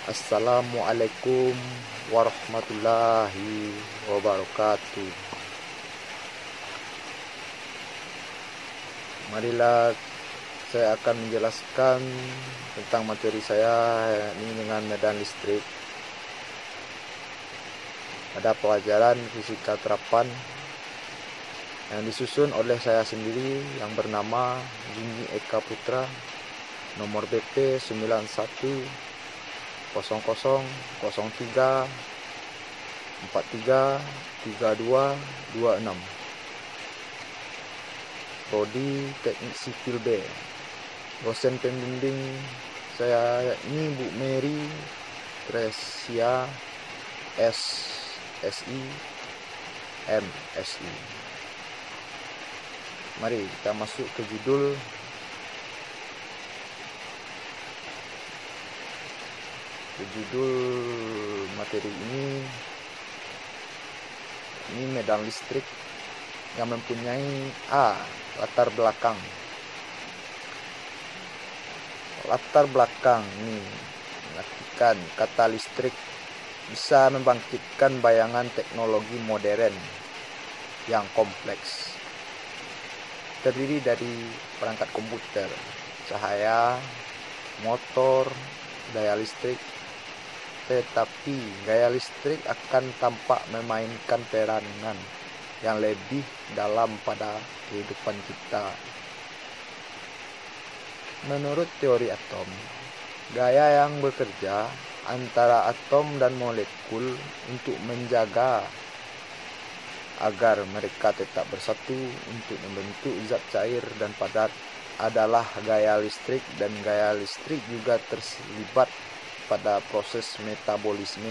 Assalamualaikum warahmatullahi wabarakatuh. Marilah saya akan menjelaskan tentang materi saya ini dengan medan listrik pada pelajaran fisika terapan yang disusun oleh saya sendiri yang bernama Jimmy Eka Putra, nomor BP 910003433226, Prodi Teknik Sipil B. Dosen pembimbing saya ini Bu Mary Tresia SSI MSI. Mari kita masuk ke judul. Judul materi ini medan listrik yang mempunyai latar belakang. Latar belakang ini mengartikan kata listrik bisa membangkitkan bayangan teknologi modern yang kompleks, terdiri dari perangkat komputer, cahaya, motor, daya listrik. Tetapi gaya listrik akan tampak memainkan peranan yang lebih dalam pada kehidupan kita. Menurut teori atom, gaya yang bekerja antara atom dan molekul untuk menjaga agar mereka tetap bersatu untuk membentuk zat cair dan padat adalah gaya listrik, dan gaya listrik juga terlibat pada proses metabolisme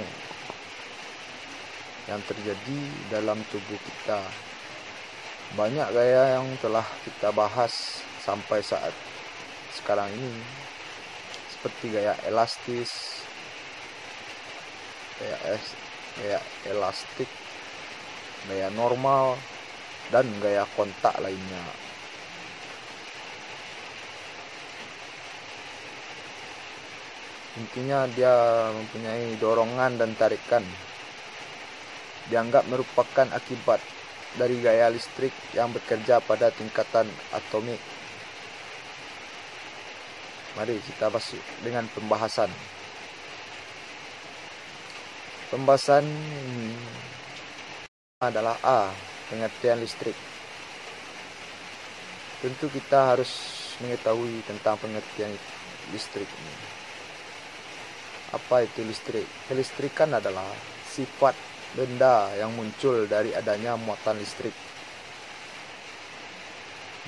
yang terjadi dalam tubuh kita. Banyak gaya yang telah kita bahas sampai saat sekarang ini, seperti gaya elastis, gaya elastik, gaya normal, dan gaya kontak lainnya. Intinya dia mempunyai dorongan dan tarikan. Dianggap merupakan akibat dari gaya listrik yang bekerja pada tingkatan atomik. Mari kita masuk dengan pembahasan. Pembahasan ini adalah pengertian listrik. Tentu kita harus mengetahui tentang pengertian listrik ini. Apa itu listrik? Kelistrikan adalah sifat benda yang muncul dari adanya muatan listrik.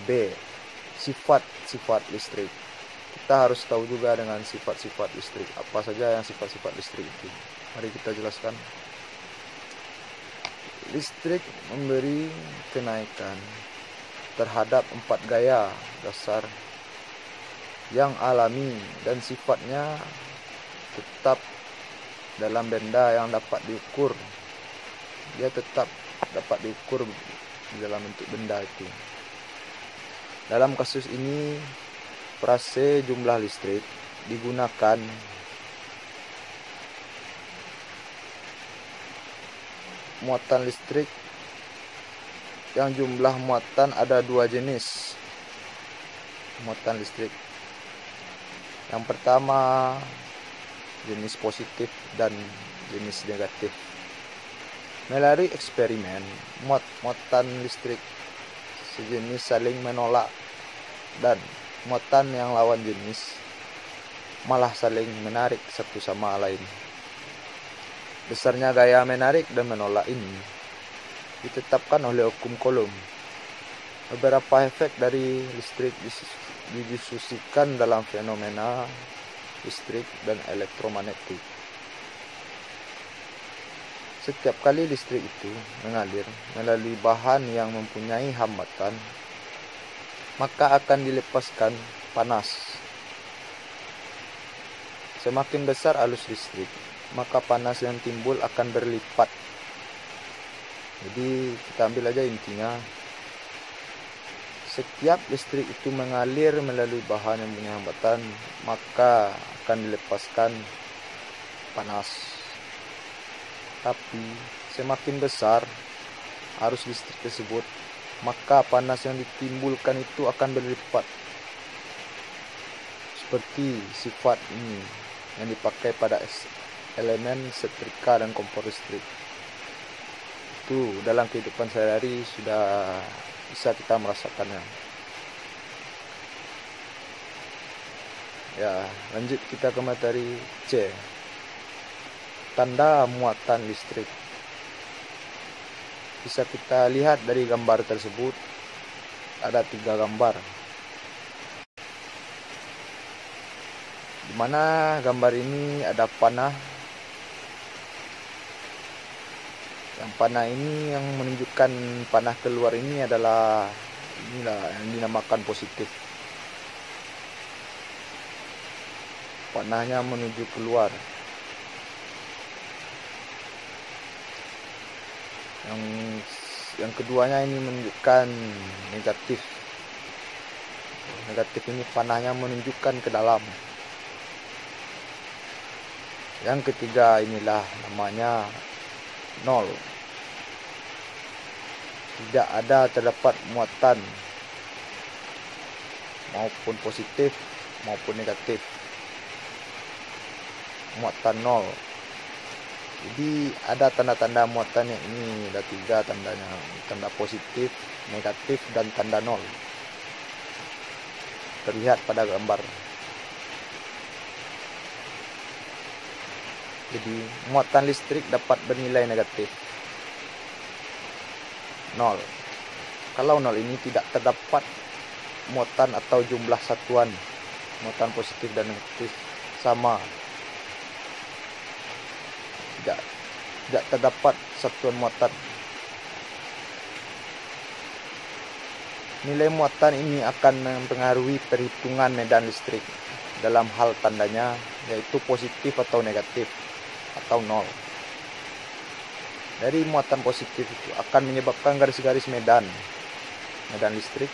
B. Sifat-sifat listrik. Kita harus tahu juga dengan sifat-sifat listrik. Apa saja yang sifat-sifat listrik itu? Mari kita jelaskan. Listrik memberi kenaikan terhadap 4 gaya dasar yang alami dan sifatnya tetap dalam benda yang dapat diukur. Dia tetap dapat diukur di dalam bentuk benda itu. Dalam kasus ini, frase jumlah listrik digunakan muatan listrik yang jumlah muatan ada 2 jenis muatan listrik. Yang pertama jenis positif dan jenis negatif. Melalui eksperimen, muatan listrik sejenis saling menolak dan muatan yang lawan jenis malah saling menarik satu sama lain. Besarnya gaya menarik dan menolak ini ditetapkan oleh hukum Coulomb. Beberapa efek dari listrik didiskusikan dalam fenomena listrik dan elektromagnetik. Setiap kali listrik itu mengalir melalui bahan yang mempunyai hambatan, maka akan dilepaskan panas. Semakin besar arus listrik, maka panas yang timbul akan berlipat. Jadi kita ambil aja intinya, setiap listrik itu mengalir melalui bahan yang punya hambatan, maka akan dilepaskan panas. Tapi semakin besar arus listrik tersebut, maka panas yang ditimbulkan itu akan berlipat. Seperti sifat ini yang dipakai pada elemen setrika dan kompor listrik. Itu dalam kehidupan sehari-hari sudah bisa kita merasakannya. Ya, lanjut kita ke materi C. Tanda muatan listrik. Bisa kita lihat dari gambar tersebut, ada 3 gambar. Di mana gambar ini ada panah. Yang panah ini yang menunjukkan panah keluar ini adalah inilah yang dinamakan positif. Panahnya menuju keluar. Yang keduanya ini menunjukkan negatif. Negatif ini panahnya menunjukkan ke dalam. Yang ketiga inilah namanya 0. Tidak ada terdapat muatan maupun positif maupun negatif. Muatan 0. Jadi ada tanda-tanda muatannya ini, ada 3 tandanya, tanda positif, negatif, dan tanda 0. Terlihat pada gambar. Jadi muatan listrik dapat bernilai negatif 0. Kalau 0 ini tidak terdapat muatan atau jumlah satuan muatan positif dan negatif sama. Tidak terdapat satuan muatan. Nilai muatan ini akan mempengaruhi perhitungan medan listrik dalam hal tandanya, yaitu positif atau negatif atau 0. Dari muatan positif itu akan menyebabkan garis-garis medan listrik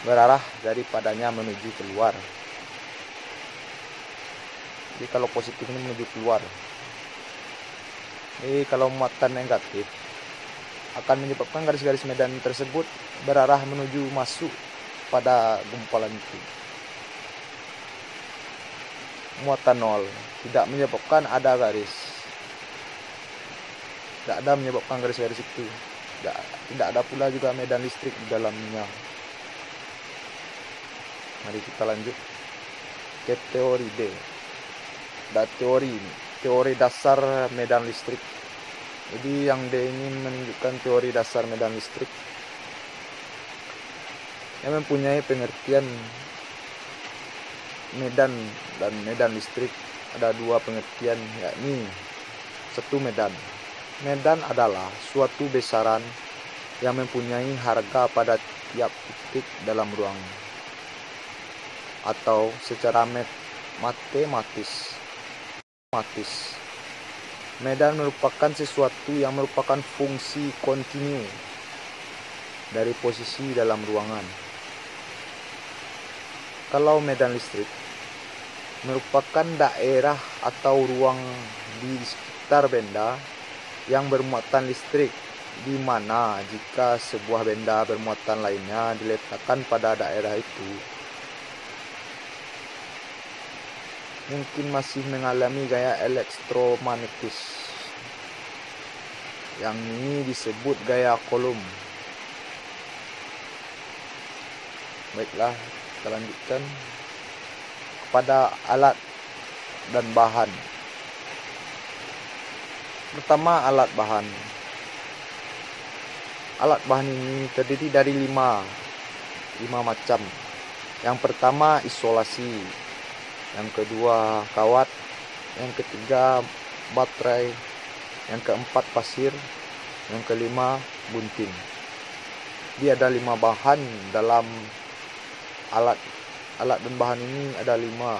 berarah daripadanya menuju keluar. Jadi kalau positif ini menuju keluar. Jadi kalau muatan negatif akan menyebabkan garis-garis medan tersebut berarah menuju masuk pada gumpalan itu. Muatan 0 tidak menyebabkan ada garis. Tidak ada menyebabkan garis-garis itu. Tidak ada pula juga medan listrik di dalamnya. Mari kita lanjut ke teori D. Ada teori dasar medan listrik. Jadi yang D ini menunjukkan teori dasar medan listrik yang mempunyai pengertian medan dan medan listrik. Ada 2 pengertian, yakni 1 medan. Medan adalah suatu besaran yang mempunyai harga pada tiap titik dalam ruang, atau secara matematis. Medan merupakan sesuatu yang merupakan fungsi kontinu dari posisi dalam ruangan. Kalau medan listrik merupakan daerah atau ruang di sekitar benda yang bermuatan listrik, di mana jika sebuah benda bermuatan lainnya diletakkan pada daerah itu, mungkin masih mengalami gaya elektromagnetis. Yang ini disebut gaya Coulomb. Baiklah, kita lanjutkan kepada alat dan bahan. Pertama, alat bahan. Alat bahan ini terdiri dari 5 macam. Yang pertama, isolasi. Yang kedua, kawat. Yang ketiga, baterai. Yang keempat, pasir. Yang kelima, gunting. Dia ada 5 bahan dalam alat dan bahan ini, ada 5.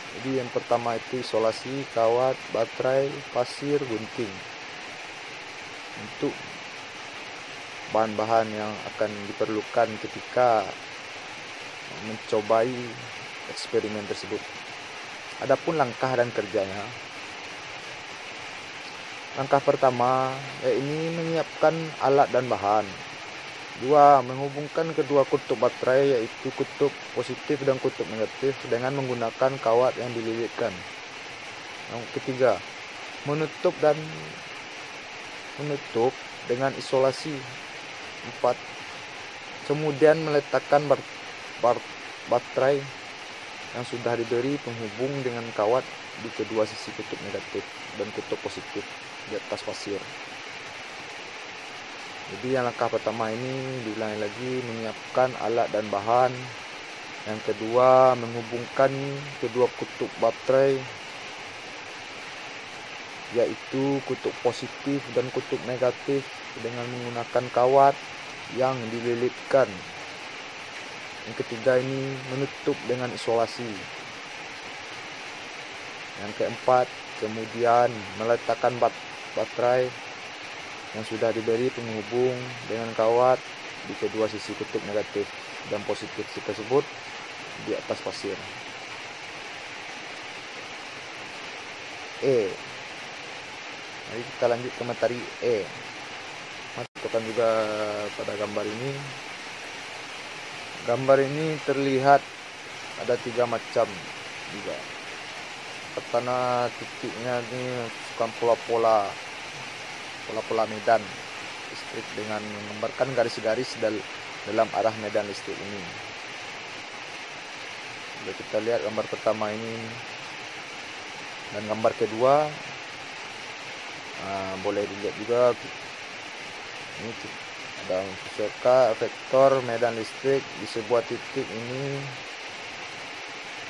Jadi yang pertama itu isolasi, kawat, baterai, pasir, gunting. Untuk bahan-bahan yang akan diperlukan ketika mencobai eksperimen tersebut. Adapun langkah dan kerjanya. Langkah pertama, yaitu menyiapkan alat dan bahan. 2. Menghubungkan kedua kutub baterai, yaitu kutub positif dan kutub negatif, dengan menggunakan kawat yang dililitkan. Yang ketiga, menutup dengan isolasi. 4. Kemudian meletakkan baterai yang sudah diberi penghubung dengan kawat di kedua sisi kutub negatif dan kutub positif di atas pasir. Jadi yang langkah pertama ini diulangi lagi, menyiapkan alat dan bahan. Yang kedua, menghubungkan kedua kutub baterai, yaitu kutub positif dan kutub negatif, dengan menggunakan kawat yang dililitkan. Yang ketiga ini menutup dengan isolasi. Yang keempat, kemudian meletakkan baterai yang sudah diberi penghubung dengan kawat di kedua sisi kutub negatif dan positif tersebut di atas pasir. Mari kita lanjut ke materi E. Masukkan juga pada gambar ini. Gambar ini terlihat ada 3 macam juga. Pertama, titiknya ini bukan pola-pola medan listrik dengan menggambarkan garis-garis dalam arah medan listrik ini. Jadi kita lihat gambar pertama ini dan gambar kedua. Boleh dilihat juga ini ada vektor medan listrik di sebuah titik ini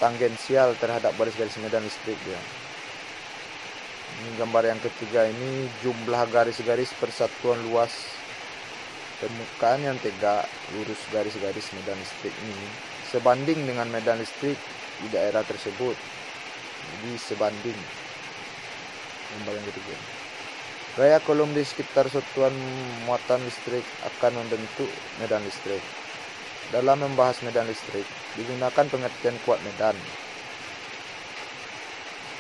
tangensial terhadap garis-garis medan listrik dia. Ini gambar yang ketiga ini jumlah garis-garis persatuan luas permukaan yang tegak lurus garis-garis medan listrik ini sebanding dengan medan listrik di daerah tersebut. Jadi sebanding. Gambar yang ketiga. Gaya kolom di sekitar satuan muatan listrik akan membentuk medan listrik. Dalam membahas medan listrik, digunakan pengertian kuat medan.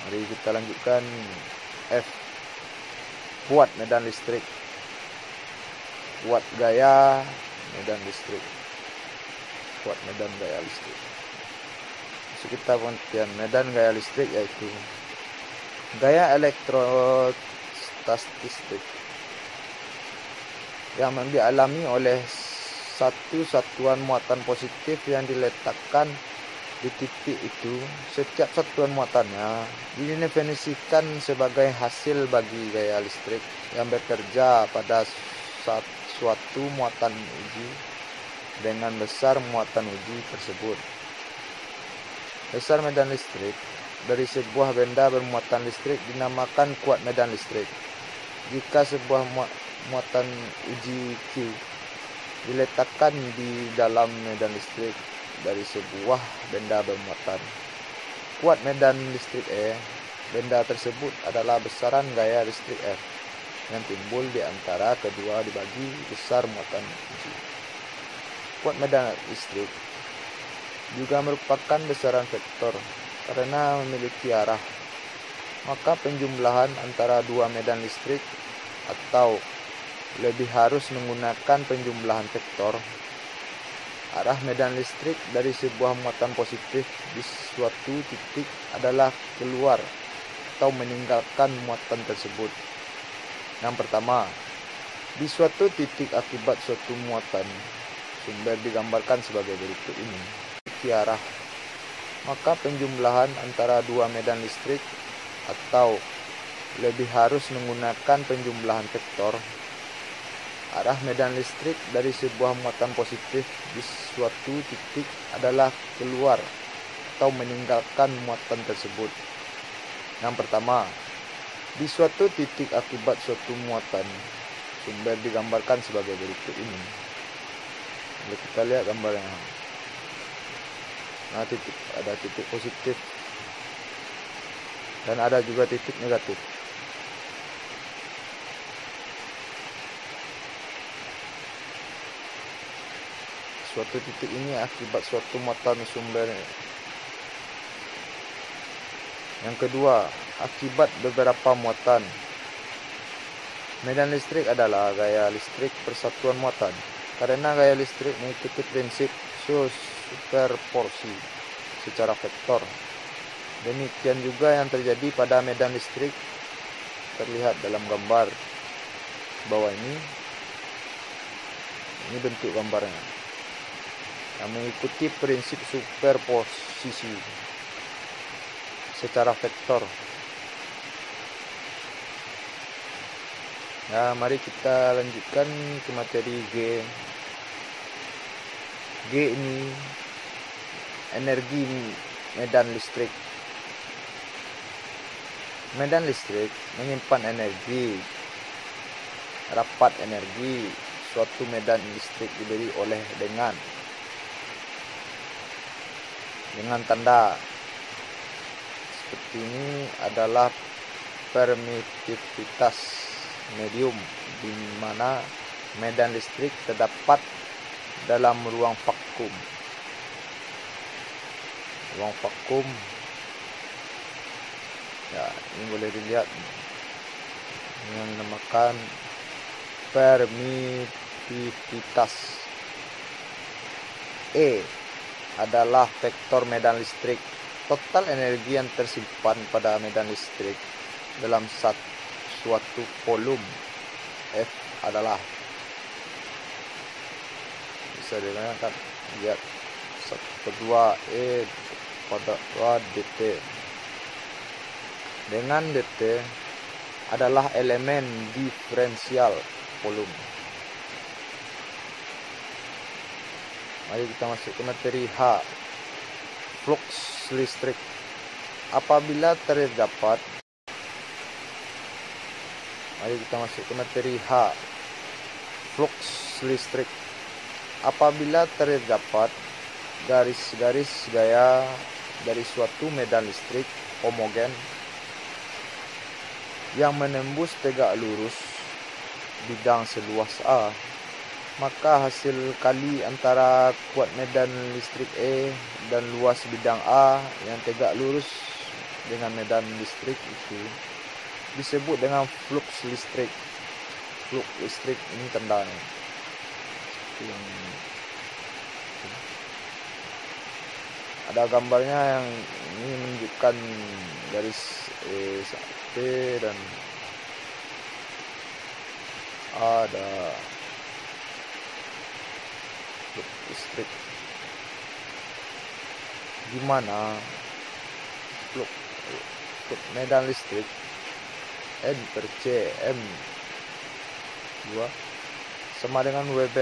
Mari kita lanjutkan. F. Kuat medan listrik. Kuat gaya medan listrik. Kuat medan gaya listrik. So, kita pengertian medan gaya listrik yaitu gaya elektrostatistik yang dialami oleh satu satuan muatan positif yang diletakkan di titik itu. Setiap satuan muatannya didefinisikan sebagai hasil bagi gaya listrik yang bekerja pada suatu muatan uji dengan besar muatan uji tersebut. Besar medan listrik dari sebuah benda bermuatan listrik dinamakan kuat medan listrik. Jika sebuah muatan uji Q diletakkan di dalam medan listrik dari sebuah benda bermuatan kuat medan listrik E, benda tersebut adalah besaran gaya listrik F yang timbul di antara kedua dibagi besar muatan uji. Kuat medan listrik juga merupakan besaran vektor karena memiliki arah. Maka penjumlahan antara dua medan listrik atau lebih harus menggunakan penjumlahan vektor. Arah medan listrik dari sebuah muatan positif di suatu titik adalah keluar atau meninggalkan muatan tersebut. Yang pertama, di suatu titik akibat suatu muatan, sumber digambarkan sebagai berikut ini. Arah, maka penjumlahan antara dua medan listrik atau lebih harus menggunakan penjumlahan vektor. Arah medan listrik dari sebuah muatan positif di suatu titik adalah keluar atau meninggalkan muatan tersebut. Yang pertama, di suatu titik akibat suatu muatan, sumber digambarkan sebagai berikut ini. Lalu kita lihat gambarnya. Nah, ada titik positif dan ada juga titik negatif. Suatu titik ini akibat suatu muatan sumber Yang kedua, akibat beberapa muatan. Medan listrik adalah gaya listrik persatuan muatan. Karena gaya listrik mengikuti prinsip superporsi secara vektor. Demikian juga yang terjadi pada medan listrik, terlihat dalam gambar bawah ini. Ini bentuk gambarnya. Yang mengikuti prinsip superposisi secara vektor. Nah, mari kita lanjutkan ke materi G. G ini energi medan listrik. Medan listrik menyimpan energi. Rapat energi suatu medan listrik diberi oleh dengan tanda seperti ini adalah permitivitas medium, di mana medan listrik terdapat dalam ruang vakum. Ruang vakum, ya, ini boleh dilihat yang dinamakan permitivitas. E adalah vektor medan listrik. Total energi yang tersimpan pada medan listrik dalam suatu volume F adalah, bisa dikatakan, lihat 1/2 E pada 2 dt. Dengan dt adalah elemen diferensial volume. Mari kita masuk ke materi H. Flux listrik. Apabila terdapat Mari kita masuk ke materi H. Flux listrik. Apabila terdapat garis-garis gaya dari suatu medan listrik homogen yang menembus tegak lurus bidang seluas A, maka hasil kali antara kuat medan listrik E dan luas bidang A yang tegak lurus dengan medan listrik itu disebut dengan flux listrik. Flux listrik ini tandanya. Ada gambarnya yang ini menunjukkan garis P dan ada flux listrik. Gimana flux medan listrik N per C M 2 sama dengan WB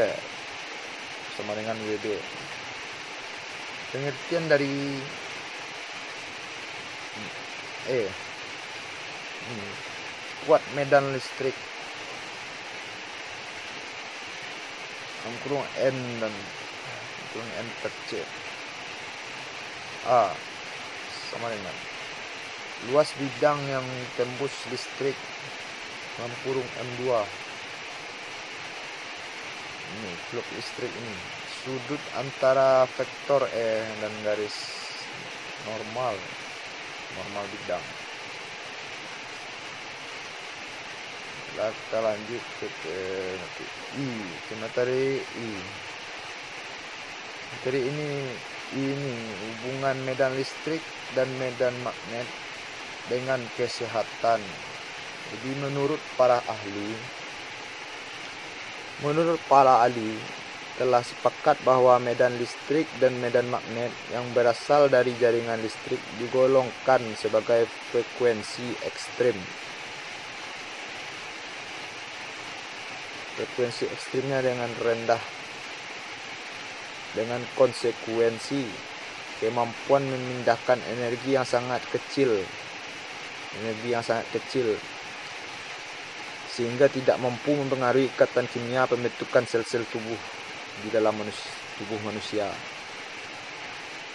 sama dengan WB. Pengertian dari kuat medan listrik kurung N dan kurung N per C A sama dengan luas bidang yang tembus listrik dalam kurung M2. Ini flux listrik ini. Sudut antara vektor E dan garis normal bidang. Kita lanjut ke I, ke materi I. Materi ini hubungan medan listrik dan medan magnet dengan kesehatan. Jadi menurut para ahli telah sepakat bahwa medan listrik dan medan magnet yang berasal dari jaringan listrik digolongkan sebagai frekuensi ekstrim. Frekuensi ekstrimnya dengan rendah, dengan konsekuensi kemampuan memindahkan energi yang sangat kecil sehingga tidak mampu mempengaruhi ikatan kimia pembentukan sel-sel tubuh di dalam tubuh manusia.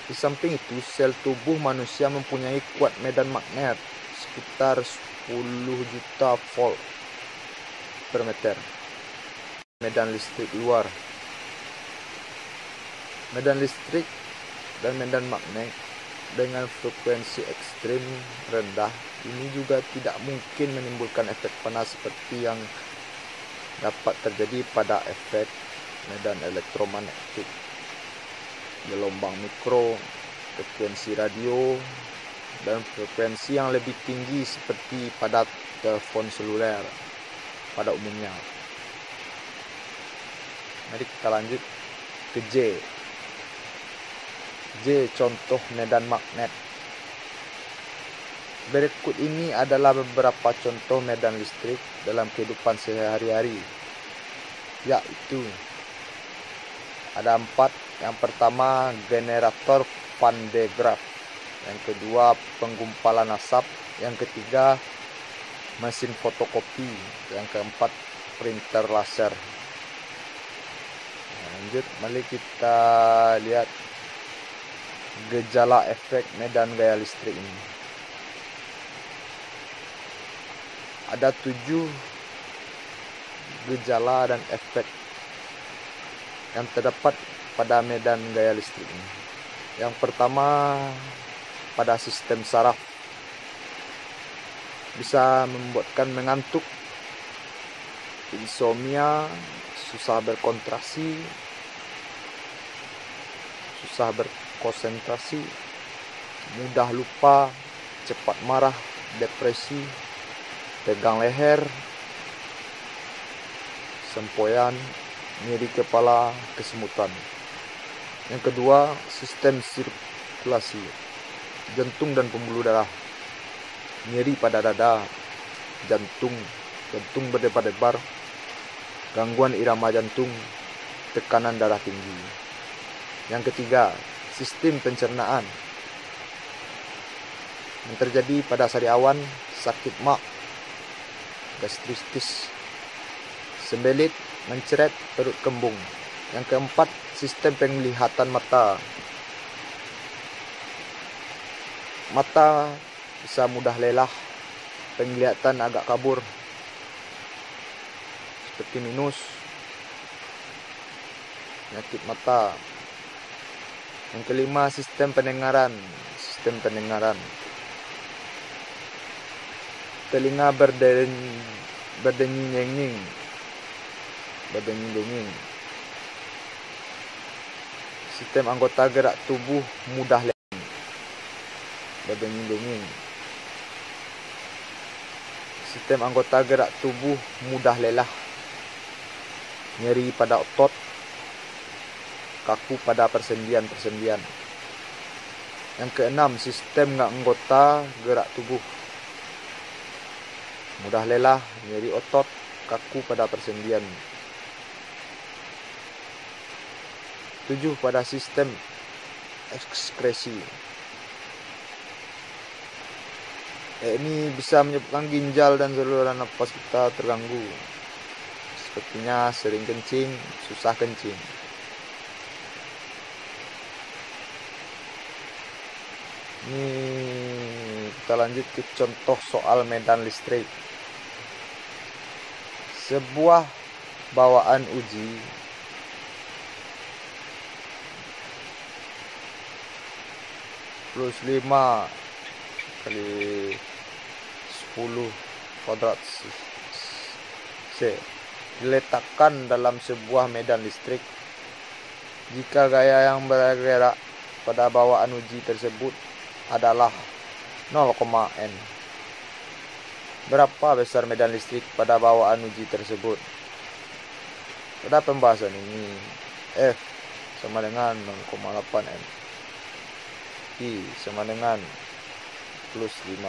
Di samping itu, sel tubuh manusia mempunyai kuat medan magnet sekitar 10 juta volt per meter. Medan listrik luar. Medan listrik dan medan magnet dengan frekuensi ekstrim rendah ini juga tidak mungkin menimbulkan efek panas seperti yang dapat terjadi pada efek medan elektromagnetik, gelombang mikro, frekuensi radio, dan frekuensi yang lebih tinggi seperti pada telepon seluler pada umumnya. Mari kita lanjut ke J. Contoh medan magnet. Berikut ini adalah beberapa contoh medan listrik dalam kehidupan sehari-hari, yaitu ada 4. Yang pertama, generator Van de Graaff. Yang kedua, penggumpalan asap. Yang ketiga, mesin fotokopi. Yang keempat, printer laser. Lanjut, mari kita lihat gejala efek medan gaya listrik ini. Ada 7 gejala dan efek yang terdapat pada medan gaya listrik ini. Yang pertama, pada sistem saraf, bisa membuatkan mengantuk, insomnia, susah berkonsentrasi, mudah lupa, cepat marah, depresi, tegang leher, sempoyan, nyeri kepala, kesemutan. Yang kedua, sistem sirkulasi, jantung dan pembuluh darah, nyeri pada dada, jantung berdebar-debar, gangguan irama jantung, tekanan darah tinggi. Yang ketiga, sistem pencernaan, yang terjadi pada sariawan, sakit mak, gastritis, sembelit, mencret, perut kembung. Yang keempat, sistem penglihatan mata. Mata bisa mudah lelah, penglihatan agak kabur, seperti minus, penyakit mata. Yang kelima, sistem pendengaran. Telinga berdenying-denying. Sistem anggota gerak tubuh mudah lelah, berdenying-denying. Sistem anggota gerak tubuh mudah lelah, nyeri pada otot, kaku pada persendian-persendian. Yang keenam, sistem anggota gerak tubuh mudah lelah, nyeri otot, kaku pada persendian. 7. Pada sistem ekskresi. Ini bisa menyebabkan ginjal dan saluran napas kita terganggu. Sepertinya sering kencing, susah kencing. Ini kita lanjut ke contoh soal medan listrik. Sebuah bawaan uji plus 5 kali 10 kuadrat C diletakkan dalam sebuah medan listrik. Jika gaya yang bergerak pada bawaan uji tersebut adalah 0,n, berapa besar medan listrik pada bawaan uji tersebut? Pada pembahasan ini, F sama dengan 0,8n, I sama dengan plus 15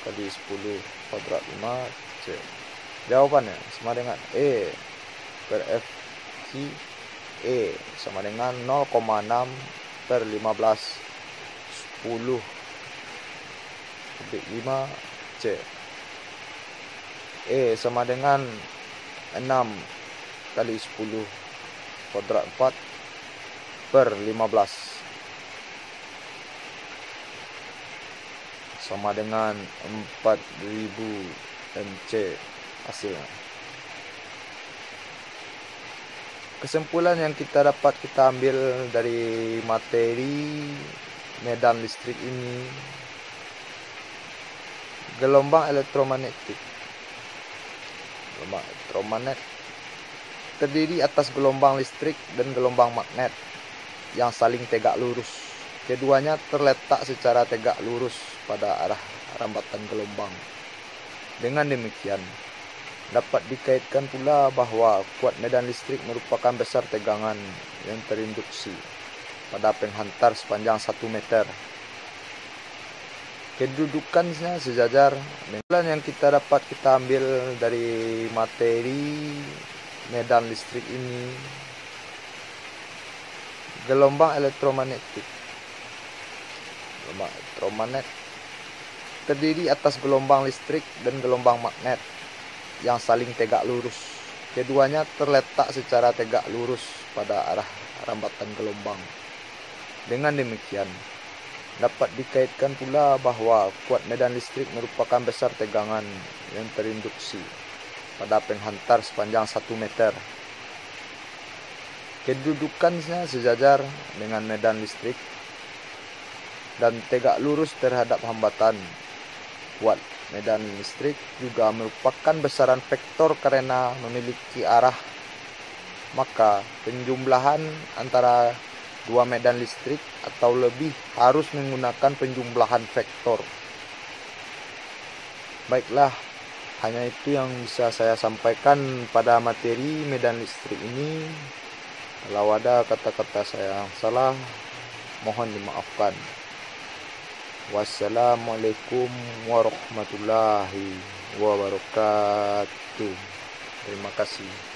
kali 10 kuadrat 5 C. Jawabannya sama dengan E per F C. E sama dengan 0,6 per 15 10 kubik 5 C. E sama dengan 6 kali 10 kuadrat 4 per 15 sama dengan 4000 MC hasilnya. Kesimpulan yang kita ambil dari materi medan listrik ini gelombang elektromagnetik. Gelombang elektromagnet terdiri atas gelombang listrik dan gelombang magnet yang saling tegak lurus. Keduanya terletak secara tegak lurus pada arah rambatan gelombang. Dengan demikian, dapat dikaitkan pula bahwa kuat medan listrik merupakan besar tegangan yang terinduksi pada penghantar sepanjang 1 meter. Kedudukannya sejajar dengan yang kita ambil dari materi medan listrik ini. Gelombang elektromagnetik. Gelombang elektromagnet terdiri atas gelombang listrik dan gelombang magnet yang saling tegak lurus. Keduanya terletak secara tegak lurus pada arah rambatan gelombang. Dengan demikian, dapat dikaitkan pula bahwa kuat medan listrik merupakan besar tegangan yang terinduksi pada penghantar sepanjang 1 meter. Kedudukannya sejajar dengan medan listrik dan tegak lurus terhadap hambatan. Kuat medan listrik juga merupakan besaran vektor karena memiliki arah. Maka penjumlahan antara dua medan listrik atau lebih harus menggunakan penjumlahan vektor. Baiklah, hanya itu yang bisa saya sampaikan pada materi medan listrik ini. Kalau ada kata-kata saya yang salah, mohon dimaafkan. Wassalamualaikum warahmatullahi wabarakatuh. Terima kasih.